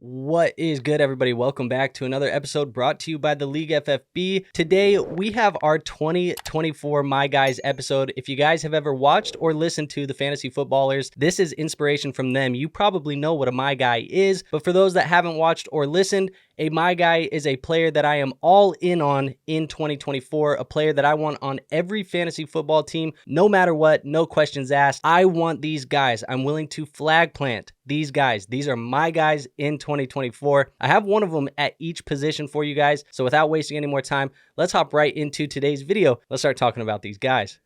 What is good, everybody? Welcome back to another episode brought to you by the League FFB. Today, we have our 2024 My Guys episode. If you guys have ever watched or listened to the Fantasy Footballers, this is inspiration from them. You probably know what a My Guy is, but for those that haven't watched or listened, a My Guy is a player that I am all in on in 2024, a player that I want on every fantasy football team, no matter what, no questions asked. I want these guys. I'm willing to flag plant these guys. These are my guys in 2024. I have one of them at each position for you guys. So without wasting any more time, let's hop right into today's video. Let's start talking about these guys.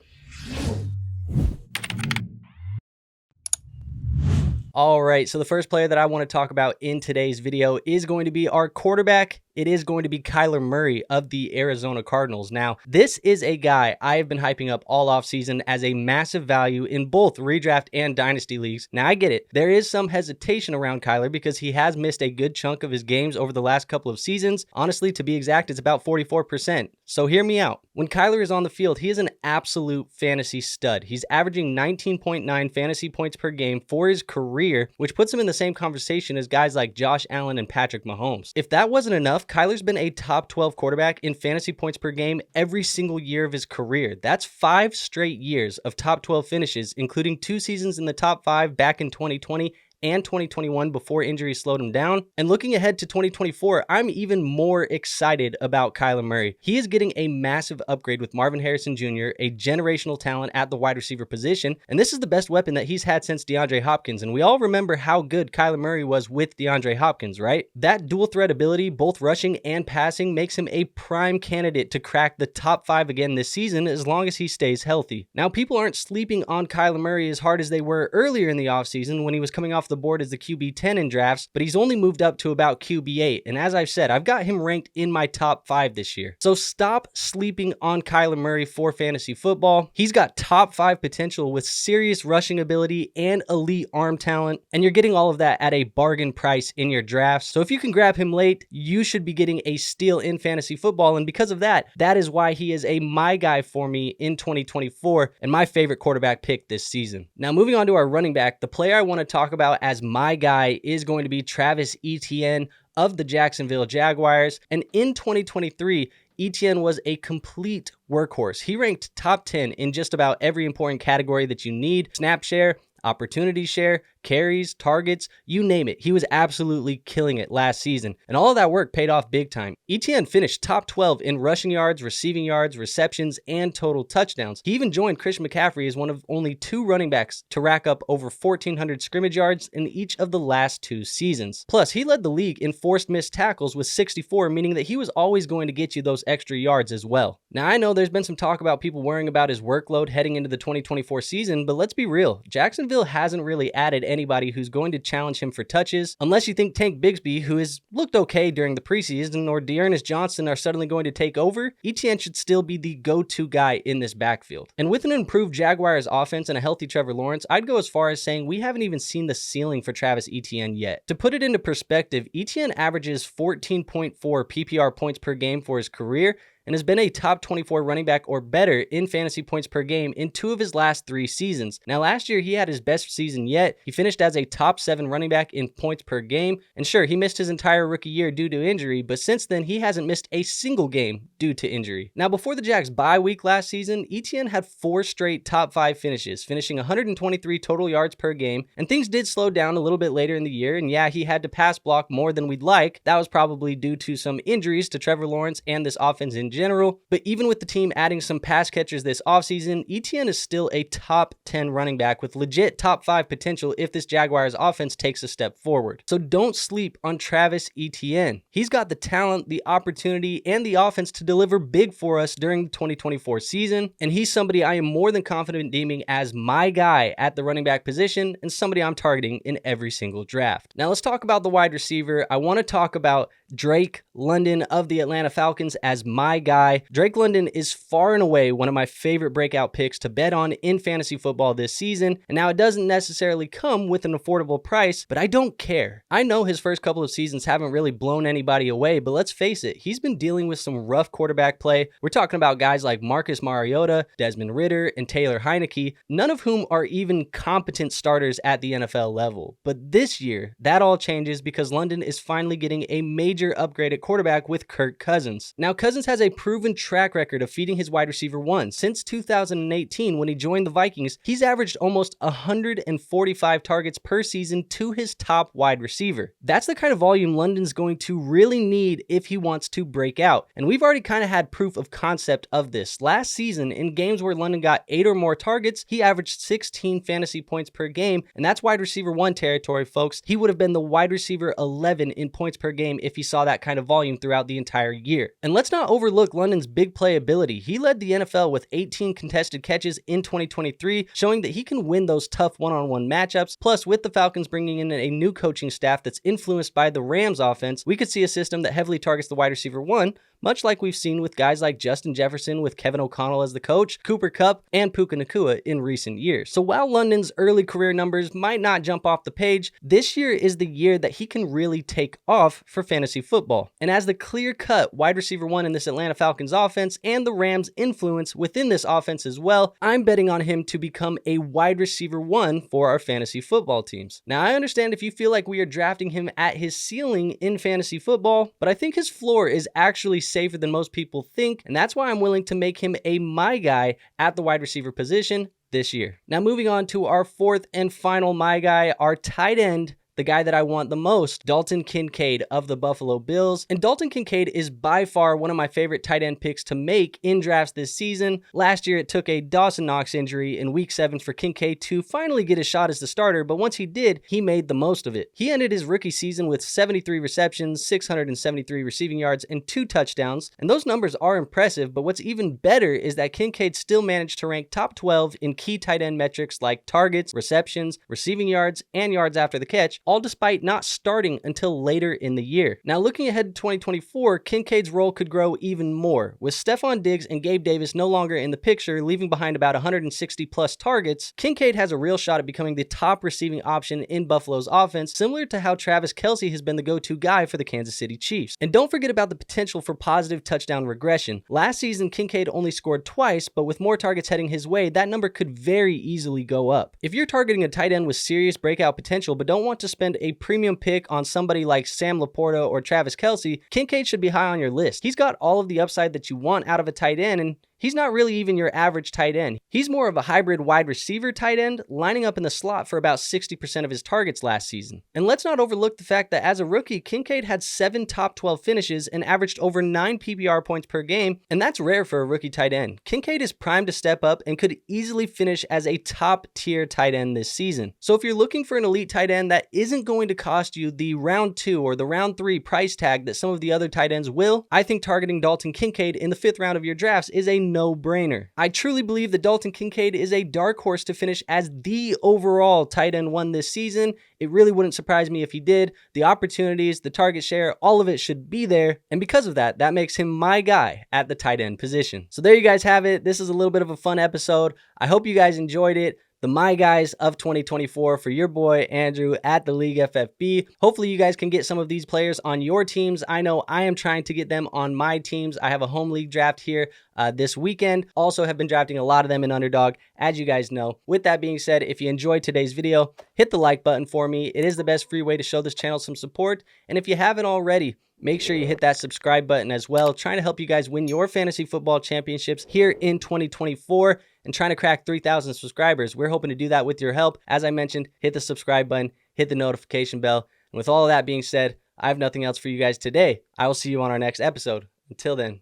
All right, so the first player that I want to talk about in today's video is going to be our quarterback. It is going to be Kyler Murray of the Arizona Cardinals. Now, this is a guy I have been hyping up all offseason as a massive value in both redraft and dynasty leagues. Now, I get it. There is some hesitation around Kyler because he has missed a good chunk of his games over the last couple of seasons. Honestly, to be exact, it's about 44%. So hear me out. When Kyler is on the field, he is an absolute fantasy stud. He's averaging 19.9 fantasy points per game for his career, which puts him in the same conversation as guys like Josh Allen and Patrick Mahomes. If that wasn't enough, Kyler's been a top 12 quarterback in fantasy points per game every single year of his career. That's 5 straight years of top 12 finishes, including 2 seasons in the top 5 back in 2020 and 2021 before injuries slowed him down. And looking ahead to 2024, I'm even more excited about Kyler Murray. He is getting a massive upgrade with Marvin Harrison Jr., a generational talent at the wide receiver position, and this is the best weapon that he's had since DeAndre Hopkins, and we all remember how good Kyler Murray was with DeAndre Hopkins, right? That dual threat ability, both rushing and passing, makes him a prime candidate to crack the top 5 again this season as long as he stays healthy. Now, people aren't sleeping on Kyler Murray as hard as they were earlier in the offseason when he was coming off the board as the QB 10 in drafts, but he's only moved up to about QB 8. And as I've said, I've got him ranked in my top 5 this year. So stop sleeping on Kyler Murray for fantasy football. He's got top 5 potential with serious rushing ability and elite arm talent, and you're getting all of that at a bargain price in your drafts. So if you can grab him late, you should be getting a steal in fantasy football. And because of that, that is why he is a my guy for me in 2024 and my favorite quarterback pick this season. Now, moving on to our running back, the player I want to talk about as my guy is going to be Travis Etienne of the Jacksonville Jaguars. And in 2023, Etienne was a complete workhorse. He ranked top 10 in just about every important category that you need: snap share, opportunity share, carries, targets, you name it. He was absolutely killing it last season, and all of that work paid off big time. Etienne finished top 12 in rushing yards, receiving yards, receptions, and total touchdowns. He even joined Christian McCaffrey as one of only 2 running backs to rack up over 1,400 scrimmage yards in each of the last 2 seasons. Plus, he led the league in forced missed tackles with 64, meaning that he was always going to get you those extra yards as well. Now, I know there's been some talk about people worrying about his workload heading into the 2024 season, but let's be real. Jacksonville hasn't really added anybody who's going to challenge him for touches, unless you think Tank Bigsby, who has looked okay during the preseason, or Dearness Johnson are suddenly going to take over. Etienne should still be the go-to guy in this backfield. And with an improved Jaguars offense and a healthy Trevor Lawrence, I'd go as far as saying we haven't even seen the ceiling for Travis Etienne yet. To put it into perspective, Etienne averages 14.4 PPR points per game for his career, and has been a top 24 running back or better in fantasy points per game in 2 of his last 3 seasons. Now, last year, he had his best season yet. He finished as a top 7 running back in points per game. And sure, he missed his entire rookie year due to injury, but since then, he hasn't missed a single game due to injury. Now, before the Jags bye week last season, Etienne had 4 straight top 5 finishes, finishing 123 total yards per game, and things did slow down a little bit later in the year, and yeah, he had to pass block more than we'd like. That was probably due to some injuries to Trevor Lawrence and this offense in general, but even with the team adding some pass catchers this offseason, Etienne is still a top 10 running back with legit top 5 potential if this Jaguars offense takes a step forward. So don't sleep on Travis Etienne. He's got the talent, the opportunity, and the offense to deliver big for us during the 2024 season, and he's somebody I am more than confident deeming as my guy at the running back position and somebody I'm targeting in every single draft. Now let's talk about the wide receiver. I want to talk about Drake London of the Atlanta Falcons as my guy. Drake London is far and away one of my favorite breakout picks to bet on in fantasy football this season. And now it doesn't necessarily come with an affordable price, but I don't care. I know his first couple of seasons haven't really blown anybody away, but let's face it, he's been dealing with some rough quarterback play. We're talking about guys like Marcus Mariota, Desmond Ridder, and Taylor Heineke, none of whom are even competent starters at the NFL level. But this year, that all changes because London is finally getting a major upgrade at quarterback with Kirk Cousins. Now, Cousins has a proven track record of feeding his wide receiver one. Since 2018, when he joined the Vikings, he's averaged almost 145 targets per season to his top wide receiver. That's the kind of volume London's going to really need if he wants to break out. And we've already kind of had proof of concept of this. Last season, in games where London got 8 or more targets, he averaged 16 fantasy points per game, and that's wide receiver one territory, folks. He would have been the wide receiver 11 in points per game if he saw that kind of volume throughout the entire year. And let's not overlook London's big play ability. He led the NFL with 18 contested catches in 2023, showing that he can win those tough one-on-one matchups. Plus, with the Falcons bringing in a new coaching staff that's influenced by the Rams offense, we could see a system that heavily targets the wide receiver one, much like we've seen with guys like Justin Jefferson with Kevin O'Connell as the coach, Cooper Kupp, and Puka Nacua in recent years. So while London's early career numbers might not jump off the page, this year is the year that he can really take off for fantasy football. And as the clear-cut wide receiver one in this Atlanta Falcons offense and the Rams' influence within this offense as well, I'm betting on him to become a wide receiver one for our fantasy football teams. Now, I understand if you feel like we are drafting him at his ceiling in fantasy football, but I think his floor is actually safer than most people think, and that's why I'm willing to make him a my guy at the wide receiver position this year. Now, moving on to our fourth and final my guy, our tight end, the guy that I want the most, Dalton Kincaid of the Buffalo Bills. And Dalton Kincaid is by far one of my favorite tight end picks to make in drafts this season. Last year, it took a Dawson Knox injury in week 7 for Kincaid to finally get a shot as the starter, but once he did, he made the most of it. He ended his rookie season with 73 receptions, 673 receiving yards, and 2 touchdowns. And those numbers are impressive, but what's even better is that Kincaid still managed to rank top 12 in key tight end metrics like targets, receptions, receiving yards, and yards after the catch, all despite not starting until later in the year. Now, looking ahead to 2024, Kincaid's role could grow even more. With Stephon Diggs and Gabe Davis no longer in the picture, leaving behind about 160 plus targets, Kincaid has a real shot at becoming the top receiving option in Buffalo's offense, similar to how Travis Kelce has been the go-to guy for the Kansas City Chiefs. And don't forget about the potential for positive touchdown regression. Last season, Kincaid only scored twice, but with more targets heading his way, that number could very easily go up. If you're targeting a tight end with serious breakout potential but don't want to spend a premium pick on somebody like Sam Laporta or Travis Kelce, Kincaid should be high on your list. He's got all of the upside that you want out of a tight end, and he's not really even your average tight end. He's more of a hybrid wide receiver tight end, lining up in the slot for about 60% of his targets last season. And let's not overlook the fact that as a rookie, Kincaid had 7 top 12 finishes and averaged over 9 PPR points per game, and that's rare for a rookie tight end. Kincaid is primed to step up and could easily finish as a top tier tight end this season. So if you're looking for an elite tight end that isn't going to cost you the round 2 or the round 3 price tag that some of the other tight ends will, I think targeting Dalton Kincaid in the 5th round of your drafts is a no-brainer. I truly believe that Dalton Kincaid is a dark horse to finish as the overall tight end 1 this season. It really wouldn't surprise me if he did. The opportunities, the target share, all of it should be there. And because of that, that makes him my guy at the tight end position. So there you guys have it. This is a little bit of a fun episode. I hope you guys enjoyed it. The My Guys of 2024 for your boy Andrew at the League FFB. Hopefully you guys can get some of these players on your teams. I know I am trying to get them on my teams. I have a home league draft here this weekend. Also have been drafting a lot of them in Underdog, as you guys know. With that being said, if you enjoyed today's video, hit the like button for me. It is the best free way to show this channel some support. And if you haven't already, make sure you hit that subscribe button as well. Trying to help you guys win your fantasy football championships here in 2024 and trying to crack 3,000 subscribers. We're hoping to do that with your help. As I mentioned, hit the subscribe button, hit the notification bell. And with all of that being said, I have nothing else for you guys today. I will see you on our next episode. Until then,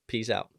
peace out.